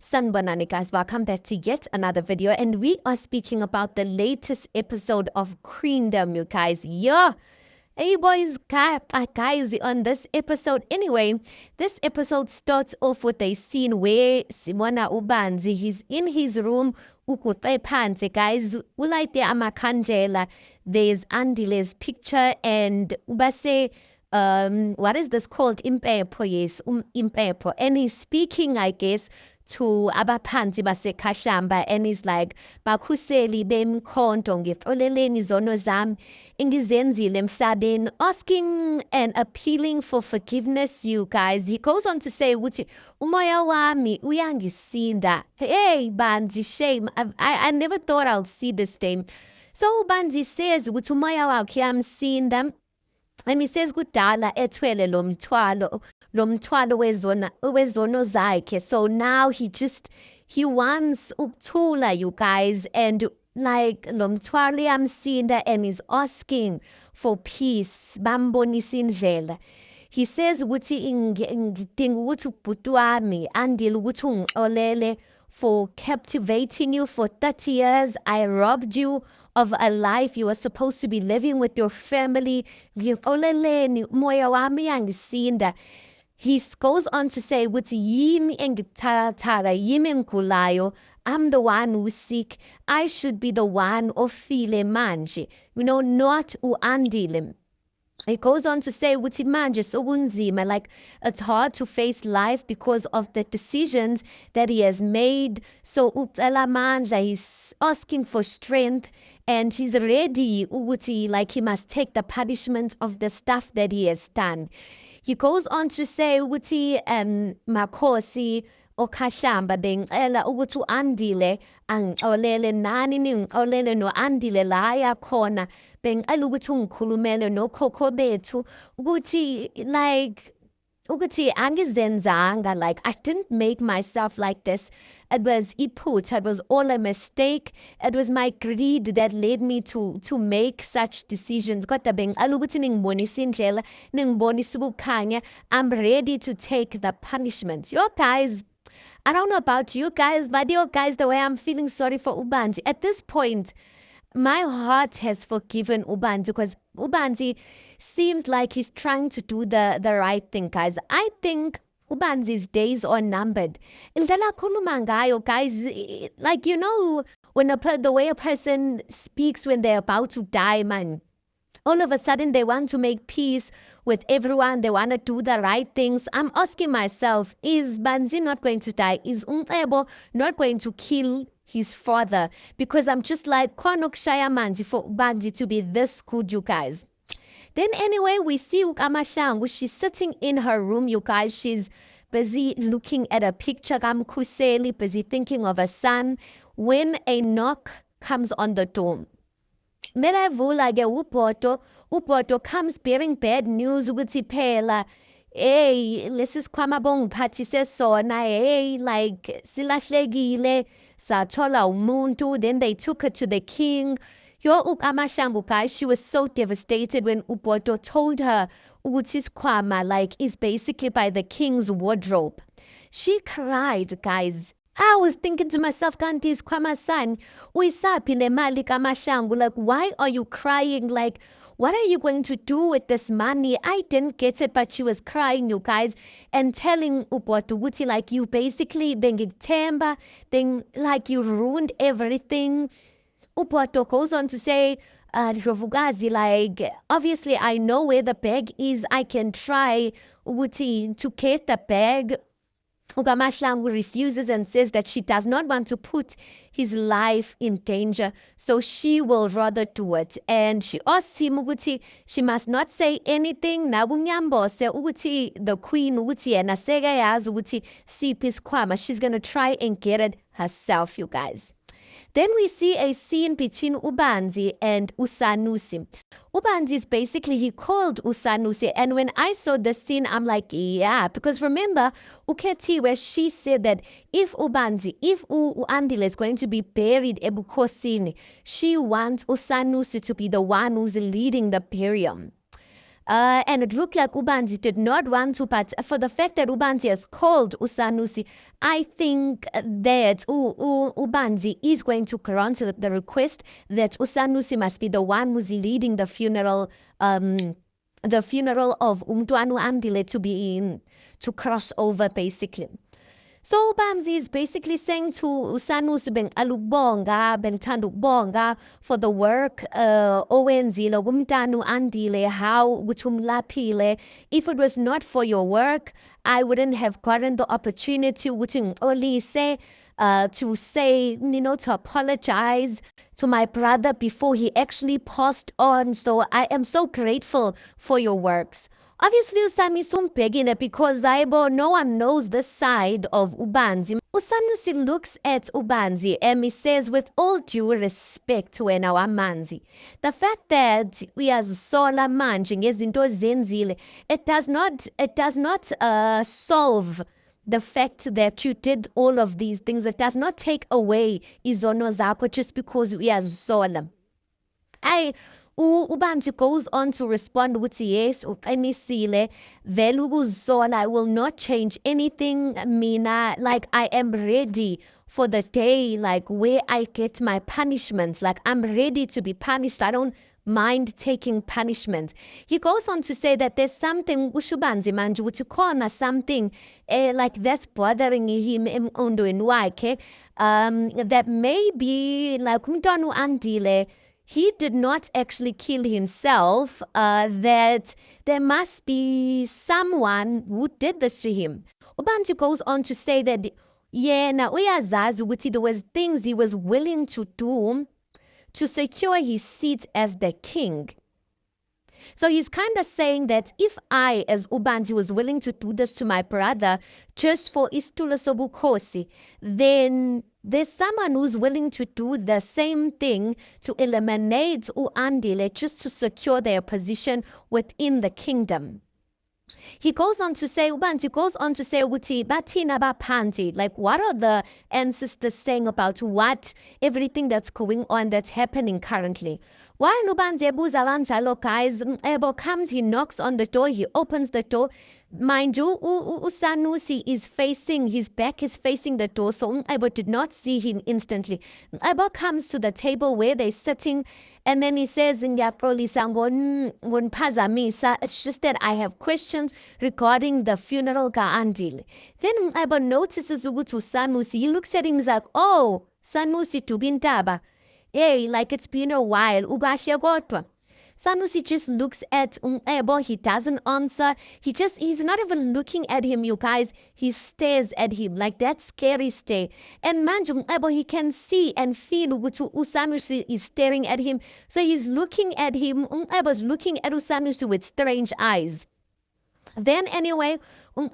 Sanbanani guys, welcome back to yet another video, and we are speaking about the latest episode of Queendom, you guys. Yeah. Hey boys, guys, on this episode. Anyway, this episode starts off with a scene where Simona Ubanzi, he's in his room, ukutwe phansi, guys. Ulayite amakhandlela. There's Andile's picture and ubase what is this called? Impepho, yes, impepho. And he's speaking, I guess, to abaphansi baseKhashamba, and he's like, bakhuseli bemkhonto ngixoleleni izono zami engizenzile emhlabeni, asking and appealing for forgiveness, you guys. He goes on to say ukuthi umoya wami uyangisinda. Hey Banzi, shame. I never thought I'll see this day. So Banzi says ukuthi umoya wakhe uyamsinda. And he says kudala ethwele lo mthwalo wezono zakhe. So now he wants ukuthula, you guys, and like lo mthwalo uyamsinda, and he's asking for peace. Bambonisa indlela. He says ukuthi ngidinga ukuthi ubhuti wami andile ukuthi ungixolele for captivating you for 30 years. I robbed you of a life you were supposed to be living with your family. Ngixoleleni, moya wami yangisinda. He goes on to say, ukuthi yimi engithakathaka, yimi engigulayo. I'm the one who's sick. I should be the one ofile manje. Not u-Andile. He goes on to say, ukuthi manje sokunzima, like it's hard to face life because of the decisions that he has made. So ucela mandla, he's asking for strength, and he's ready ukuthi, like, he must take the punishment of the stuff that he has done. He goes on to say ukuthi makhosi oKhashamba bengicela ukuthi uAndile angixolele, nani ningixolele noAndile la yakhona. Bengicela ukuthi ungikhulumele nokhokho bethu ukuthi, like, ukuthi angizenzanga, like I didn't make myself like this. It was iphutha, it was all a mistake. It was my greed that led me to make such decisions. Kodwa bengicela ukuthi ningibonise indlela, ningibonise ukukhanya. I'm ready to take the punishment. Yo guys, I don't know about you guys, but yo guys, the way I'm feeling sorry for Ubanzi at this point, my heart has forgiven Ubanzi, because Ubanzi seems like he's trying to do the right thing, guys. I think Ubanzi's days are numbered. Indlela akhuluma ngayo, guys, like, when the way a person speaks when they're about to die, man. All of a sudden, they want to make peace with everyone. They want to do the right things. I'm asking myself, is Banzi not going to die? Is Umcebo not going to kill his father? Because I'm just like, Kwanokshaya Manzi for Banzi to be this good, you guys. Then anyway, we see Ukamahlangu. She's sitting in her room, you guys. She's busy looking at a picture. Kamkuseli, busy thinking of a son, when a knock comes on the door. Melavula ge upoto comes bearing bad news ukuthi phela, hey, lesikhwama bongiphathise sona, hey, like silahlekile, sathola umuntu. Then they took her to the king. Yo ukamahlangu, guys, she was so devastated when upoto told her ukuthi isikhwama, like, is basically by the king's wardrobe. She cried, guys. I was thinking to myself, kanti isikhwama sani uyisaphi le mali kaMahlangu? Like, why are you crying? Like, what are you going to do with this money? I didn't get it, but she was crying, you guys, and telling upoto ukuthi, like, you basically bengikuthemba, then, like, you ruined everything. Upoto goes on to say, Rovugazi, like, obviously I know where the bag is. I can try ukuthi to get the bag. Ukamahlangu refuses and says that she does not want to put his life in danger, so she will rather do it. And she asks him ukuthi she must not say anything. Nabunyambose ukuthi the queen ukuthi yena sekayazi ukuthi siphi isikhwama. She's gonna try and get it herself, you guys. Then we see a scene between Ubanzi and Usanusi. Ubanzi is basically, he called Usanusi, and when I saw the scene, I'm like, yeah, because remember, Uketi, where she said that if Uandile is going to be buried ebukhosini, she wants Usanusi to be the one who's leading the burial. And it looked like Ubanzi did not want to, but for the fact that Ubanzi has called Usanusi, I think that Ubanzi is going to grant the request that Usanusi must be the one who's leading the funeral of Umtuanu Andile to cross over basically. So Bamzi is basically saying to Usanus bengithanda ukubonga for the work owenzile kumntanu andile how ukuthi umlaphile. If it was not for your work, I wouldn't have gotten the opportunity ukuthi ngixolise to say, to apologize to my brother before he actually passed on. So I am so grateful for your works. Obviously, Usami sumbhekile because no one knows this side of Ubanzi. Usanusi looks at Ubanzi and he says, with all due respect wena wamanzi, the fact that uyazisola manje ngezinto ozenzile, it does not solve the fact that you did all of these things. It does not take away izono zakho just because uyazisola. Ubanzi goes on to respond with yes, uqinisile, vele ukuzisola, I will not change anything, mina, like I am ready for the day, like where I get my punishment, like I'm ready to be punished. I don't mind taking punishment. He goes on to say that there's something ushubanzi manje ukuthi khona something like that's bothering him emqondweni wakhe, that maybe like umntwana andile, he did not actually kill himself, that there must be someone who did this to him. Ubantu goes on to say that yena uyazazi ukuthi there was things he was willing to do to secure his seat as the king. So he's kind of saying that if I, as Ubanji, was willing to do this to my brother just for Istula Sobukhosi, then there's someone who's willing to do the same thing to eliminate Uandile just to secure their position within the kingdom. He goes on to say, Ubanji goes on to say, Uti Batina Bapanti, like what are the ancestors saying about everything that's going on, that's happening currently? While Ubanji ebuza kanjalo, guys, Ebo comes, he knocks on the door, he opens the door. Mind you, Usanusi is facing, his back is facing the door, so Ebo did not see him instantly. Ebo comes to the table where they're sitting, and then he says, it's just that I have questions regarding the funeral ka-Andile. Then Ebo notices ukuthi Sanusi, he looks at him, he's like, oh, Sanusi tubintaba. Hey, like it's been a while. Ugahle kodwa. Sanusi just looks at Ebo. He doesn't answer. He's not even looking at him, you guys. He stares at him like that scary stare. And manju Ebo, he can see and feel Usanusi is staring at him. So he's looking at him. Ebo's looking at Usanusi with strange eyes. Then anyway,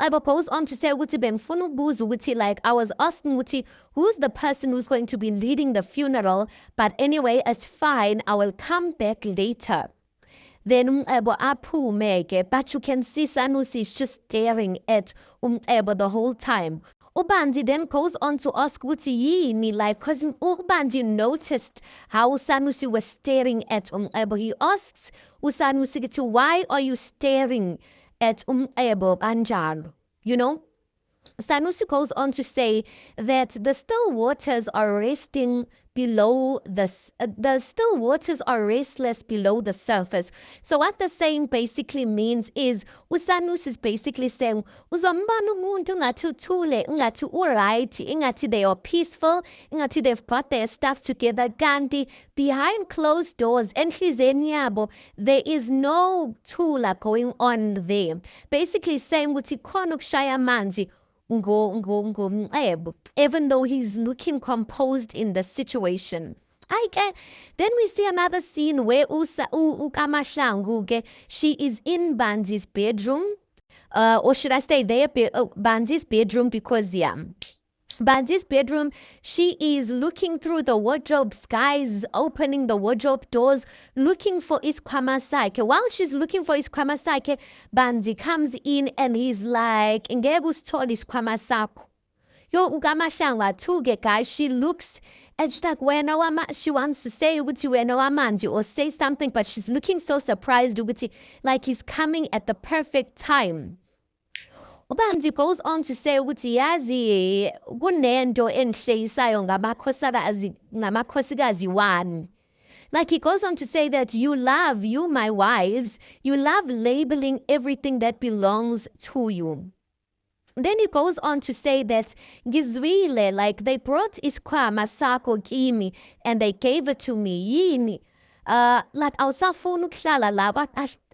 Ebo goes on to say, like I was asking who's the person who's going to be leading the funeral, but anyway, it's fine. I will come back later. Then Ebo aphume, but you can see Sanusi is just staring at Ebo the whole time. Ubanzi then goes on to ask yini, like, because Ubanzi noticed how Sanusi was staring at Ebo. He asks Usanusi, why are you staring at Ebo Banjalo? Sanusi goes on to say that the still waters are resting below the still waters are restless below the surface. So what the saying basically means is Sanusi is basically saying uzombana umuntu ngathi uthule, ngathi alright, ngathi they are peaceful, ngathi they've got their stuff together, kanti behind closed doors enhliziyweni yabo there is no thula going on there. Basically saying ukuthi khona ukushaya amanzi even though he's looking composed in the situation. Then we see another scene where Ukamahlangu, she is in Banzi's bedroom, or should I say Banzi's bedroom, because Banzi's bedroom, she is looking through the wardrobes, guys, opening the wardrobe doors, looking for isikhwama sakhe. While she's looking for isikhwama sakhe, Banzi comes in and he's like, ngeke usithole isikhwama sakho. Yo, ukamahlangu athuke, guys. She looks And she's like, wena wama, she wants to say ukuthi wena wamanje or say something, but she's looking so surprised ukuthi like he's coming at the perfect time. Ubanzi goes on to say ukuthi yazi kunento enhleyisayo ngamakhosikazi wani. Like he goes on to say that you, my wives, you love labeling everything that belongs to you. Then he goes on to say that ngizwile, like they brought isikhwama sakho kimi and they gave it to me. Yini? Like awusafuna ukuhlala la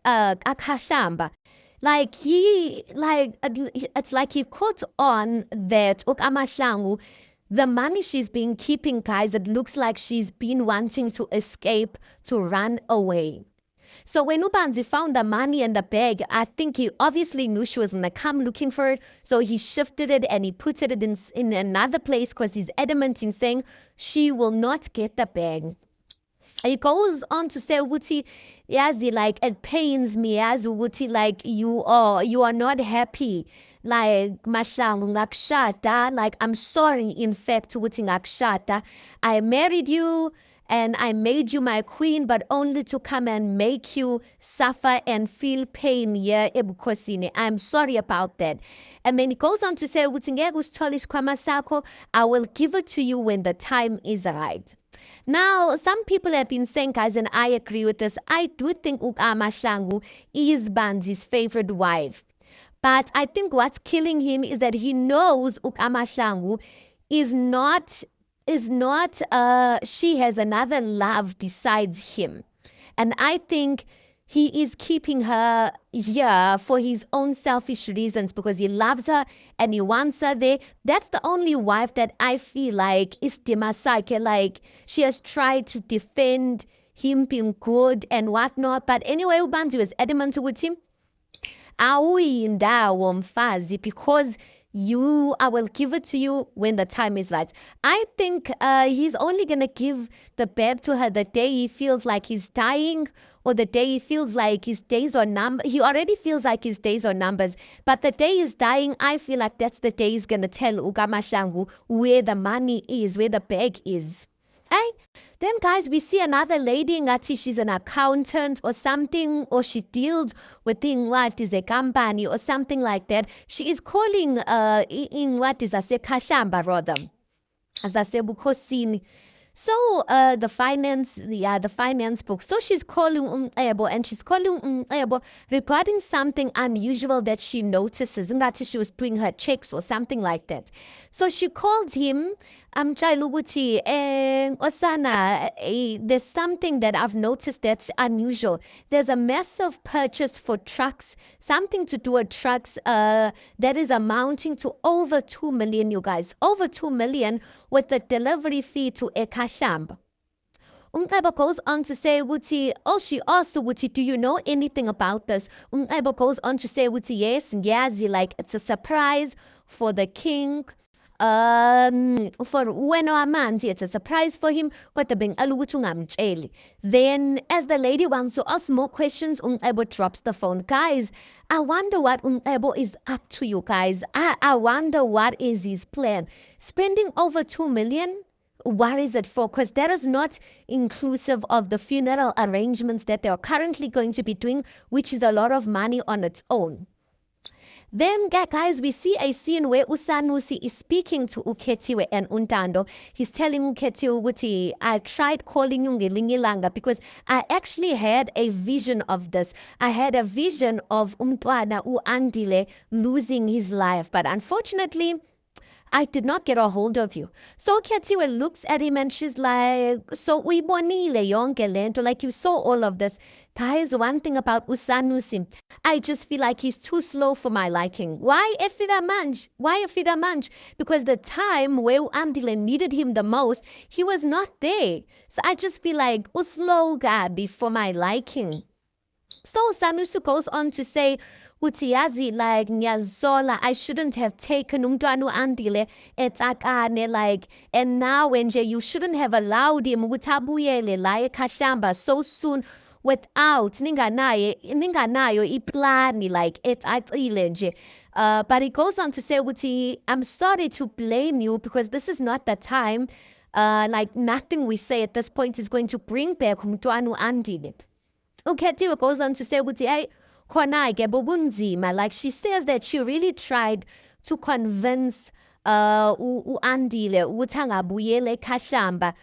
akhahlamba. Like it's like he caught on that ukamahlangu, the money she's been keeping, guys, it looks like she's been wanting to escape, to run away. So when Ubanzi found the money in the bag, I think he obviously knew she was going to come looking for it. So he shifted it and he put it in another place because he's adamant in saying she will not get the bag. He goes on to say, Wuti, yazi, like, it pains me, as Wuti, like, you are not happy. Like, Mashang, ngakshata, like, I'm sorry, in fact, Wuti ngakshata. I married you and I made you my queen, but only to come and make you suffer and feel pain here ebukosini. I'm sorry about that. And then he goes on to say, I will give it to you when the time is right. Now, some people have been saying, guys, and I agree with this, I do think Mahlangu is Banzi's favorite wife. But I think what's killing him is that he knows Mahlangu is not she has another love besides him. And I think he is keeping her here for his own selfish reasons because he loves her and he wants her there. That's the only wife that I feel like is Dimasake, like she has tried to defend him being good and whatnot. But anyway, Ubanzi was adamant with him. Awuyindawo mfazi, because I will give it to you when the time is right. I think he's only going to give the bag to her the day he feels like he's dying or the day he feels like his days are numbered. He already feels like his days are numbers. But the day he's dying, I feel like that's the day he's going to tell Ugamashangu where the money is, where the bag is. Hey? Then, guys, we see another lady, ngati she's an accountant or something, or she deals with what is a company or something like that. She is calling in what is a kahlamba rather, as I say, bukhosini. So the finance book. So she's calling and she's calling regarding something unusual that she notices, and that she was doing her checks or something like that. So she called him. Chailubuti, Osana, there's something that I've noticed that's unusual. There's a massive purchase for trucks, something to do with trucks that is amounting to over 2 million, you guys. Over 2 million with the delivery fee to Ekashamba. Umcebo goes on to say, Wuti, she asked Wuti, do you know anything about this? Umcebo goes on to say, Wuti, yes, Ngiyazi, like it's a surprise for the king. For Ueno Amanzi, it's a surprise for him, but the then as the lady wants to ask more questions, Umcebo drops the phone. Guys, I wonder what Umcebo is up to, you guys. I wonder what is his plan. Spending over 2 million? What is it for? Because that is not inclusive of the funeral arrangements that they are currently going to be doing, which is a lot of money on its own. Then, guys, we see a scene where Usanusi is speaking to Uketiwe and Untando. He's telling Uketiwe, Wuti, I tried calling you Ngilingilanga because I actually had a vision of this. I had a vision of Umtwana Andile losing his life. But unfortunately, I did not get a hold of you. So Uketiwe looks at him and she's like, so uibonile yonke lento, like you saw all of this. Guys, one thing about Usanusi, I just feel like he's too slow for my liking. Why Efida Manj? Why Efida Manj? Because the time where Andile needed him the most, he was not there. So I just feel like Uslow Gabi for my liking. So Sanusi goes on to say, Utiyazi, like Nyazola, I shouldn't have taken Umdwanu Andile etakane, like, and now Nje, you shouldn't have allowed him Utabuyele like Kashamba so soon without ninganayo iplani, like etacile nje. But he goes on to say, Uti, I'm sorry to blame you because this is not the time. like nothing we say at this point is going to bring back umntwana u-Andile. Ukhethiwe goes on to say ukuthi ay khona ke bobunzima, like she says that she really tried to convince u-Andile ukuthi angabuyele eKhahlamba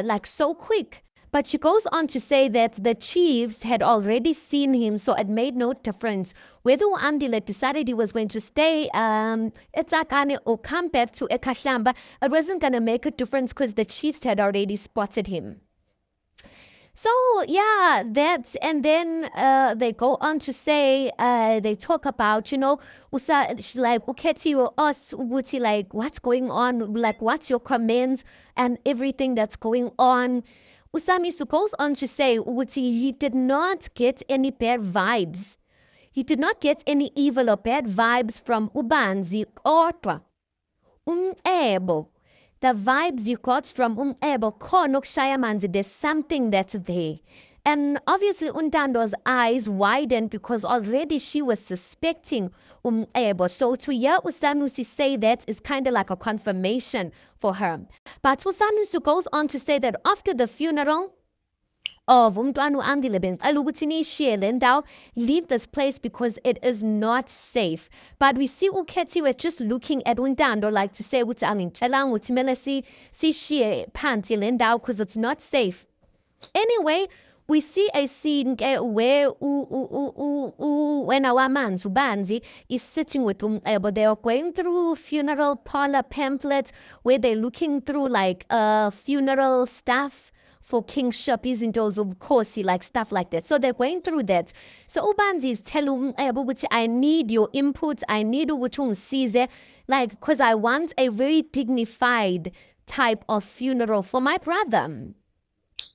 like so quick. But she goes on to say that the chiefs had already seen him, so it made no difference whether u-Andile decided he was going to stay eTsakane or come back to eKhahlamba. It wasn't going to make a difference because the chiefs had already spotted him. So yeah, that's, and then they go on to say, they talk about, like ukhethiwe us ukuthi like what's going on, like what's your comments and everything that's going on. Usamiso goes on to say ukuthi he did not get any bad vibes. He did not get any evil or bad vibes from Ubanzi kodwa Ebo. The vibes you got from Ebo khona ukushaya amanzi, there's something that's there. And obviously Untando's eyes widened because already she was suspecting Ebo. So to hear Usanusi say that is kind of like a confirmation for her. But Usanusi goes on to say that after the funeral of umntwana u-Andile bengicela ukuthi niyishiye le ndawo, leave this place because it is not safe. But we see ukhethiwe just looking at uNtando like to say ukuthi angitshelanga ukuthi kumele sishiye phansi le ndawo because it's not safe. Anyway, we see a scene where when our man Ubanzi is sitting with but they are going through funeral parlor pamphlets where they're looking through like funeral stuff for kingship, izinto of course, like stuff like that. So they're going through that. So Ubanzi is telling which I need your input, I need ukuthi like because I want a very dignified type of funeral for my brother.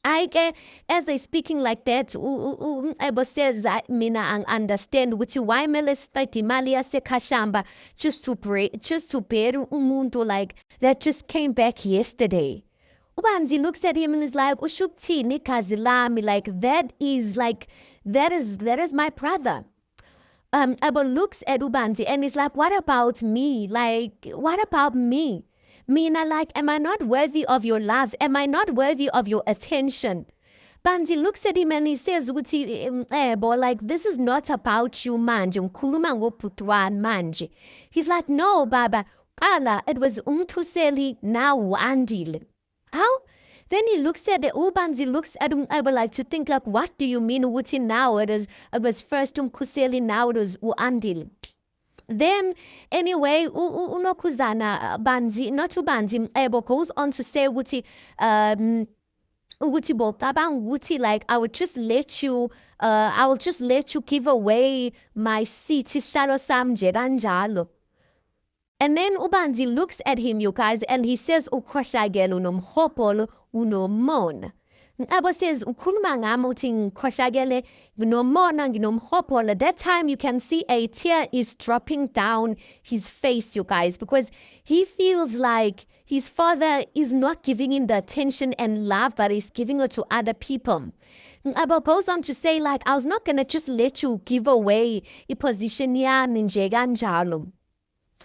As they speaking like that, Ebo says that mina understand which why mele stati imali yaseKhahlamba just to bury umuntu like that just came back yesterday. Ubanzi looks at him and is like, Ushuktini kazilami, like that is my brother. Ebo looks at Ubanzi and is like, what about me? Like, what about me? Mina, like, am I not worthy of your love? Am I not worthy of your attention? Banzi looks at him and he says, Ebo, like, this is not about you, manje. Mkhuluma ngoputwa manje. He's like, no, Baba. Ala, it was umthuseli now Andile. How? Then he looks at the Ubanzi looks at Ebo like to think like, what do you mean? Uti now it was first Kuseli, now it was Andile. Then anyway, unokuzana Banzi, not Ubanzi, Ebo goes on to say Wuti botabang Wuti, like I will just let you give away my seat Stalo Samje Ranjalo. And then Ubanzi looks at him, you guys, and he says, Ukhohlakele unomhopolo unomona. Abo says, Ukhuluma ngami uthi ngikhohlakele nginomona nginomhopolo. That time you can see a tear is dropping down his face, you guys, because he feels like his father is not giving him the attention and love, but he's giving it to other people. Abo goes on to say, like, I was not going to just let you give away iposition yami nje kanjalo.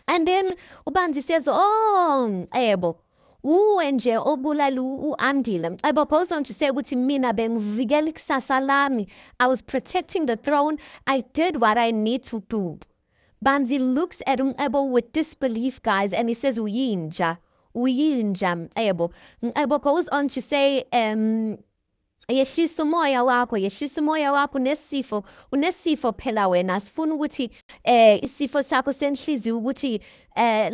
And then Ubanzi says, oh, Ebo, nje obulala u-Andile. Ebo goes on to say ukuthi mina bengivikela ikusasa lami. I was protecting the throne. I did what I need to do. Banzi looks at Ebo with disbelief, guys, and he says, uyinja, Ebo. Ebo goes on to say, yehlisa umoya wakho unesifo phela wena sifuna ukuthi isifo sakho senhliziyo ukuthi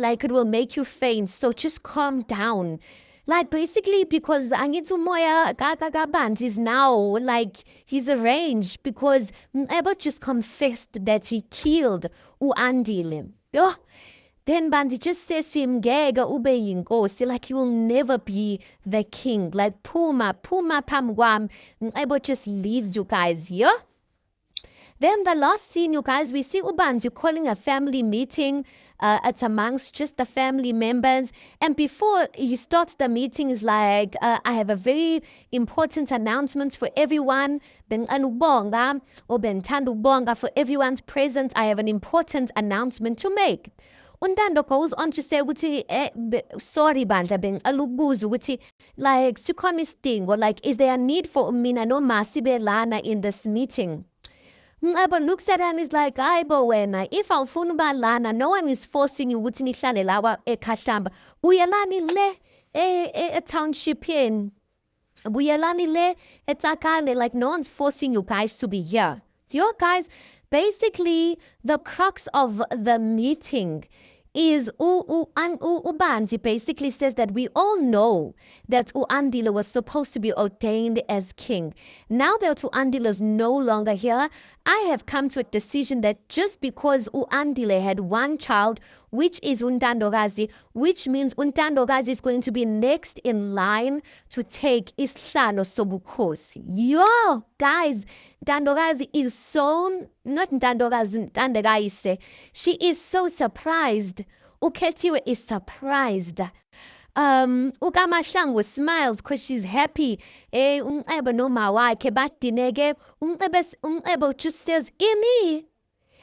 like it will make you faint, so just calm down. Like basically because angithi umoya kaBanzi is now like he's arranged because Ebo just confessed that he killed u-Andile. Yo. Then Banzi just says to him, Gega ube yinkosi, like he will never be the king. Like Puma Pamwam. Ebo just leaves you guys here. Then the last scene, you guys, we see Ubanzi calling a family meeting. It's amongst just the family members. And before he starts the meeting, is like, I have a very important announcement for everyone. Ben anubonga or ben tandubonga for everyone's present. I have an important announcement to make. uNtando goes on to say ukuthi sorry bandla bengicela ukubuza ukuthi like sikhona isidingo, like is there a need for mina noma sibe lana in this meeting? Mncebo looks at her and is like, hayi bo wena, if awufuna uba lana, no one is forcing you ukuthi nihlale lawa ekhahlamba. Buyelani le township yeni. Buyelani le eTsakane, like no one's forcing you guys to be here. Yo guys, basically the crux of the meeting is Ubanzi basically says that we all know that Uandile was supposed to be ordained as king. Now that Uandile is no longer here, I have come to a decision that just because Uandile had one child, which is Untandokazi, which means Untandokazi is going to be next in line to take isihlalo sobukhosi. Yo, guys, Ntandokazi is so, not Ntandokazi, Ntandekayise. She is so surprised. Ukhethiwe is surprised. uKamahlangu smiles because she's happy. Umcebo noma wakhe badineke. Umcebo just says, Imi.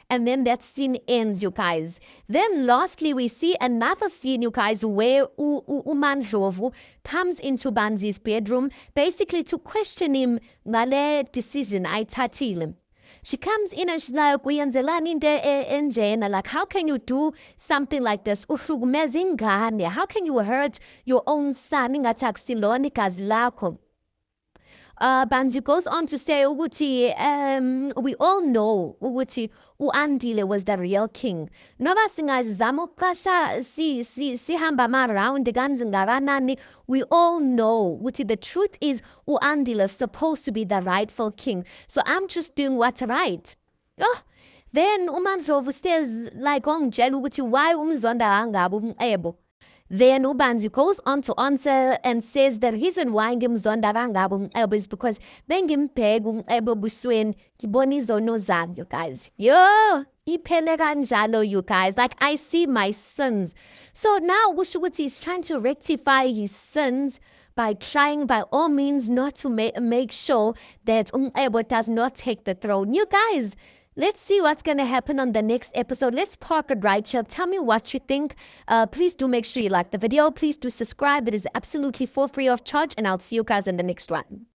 And then that scene ends, you guys. Then lastly, we see another scene, you guys, where uMandlovu comes into Banzi's bedroom, basically to question him ngale decision ayithathile. She comes in and she's like, uyenzelani into enjena? Like, how can you do something like this? Uhlukumeza ingane. How can you hurt your own son? Ingathi akusilona igazi lakho. Banzi goes on to say ukuthi we all know ukuthi uAndile was the real king. Noma singazama ukuxasha sihamba ama-round kangakanani, we all know ukuthi the truth is uAndile is supposed to be the rightful king. So I'm just doing what's right. Oh, then uMandlovu says like ongitshela ukuthi why umzonda kangabo umcebo. Then Ubanzi goes on to answer and says the reason why ngimzonda kangabo umcebo is because bengimbheka umcebo busweni ngibona izono zami, you guys. Yo, iphele kanjalo, you guys. Like, I see my sins. So now kusho ukuthi he's trying to rectify his sins by trying by all means not to make sure that umcebo does not take the throne. You guys, let's see what's going to happen on the next episode. Let's park it right here. Tell me what you think. Please do make sure you like the video. Please do subscribe. It is absolutely for free of charge. And I'll see you guys in the next one.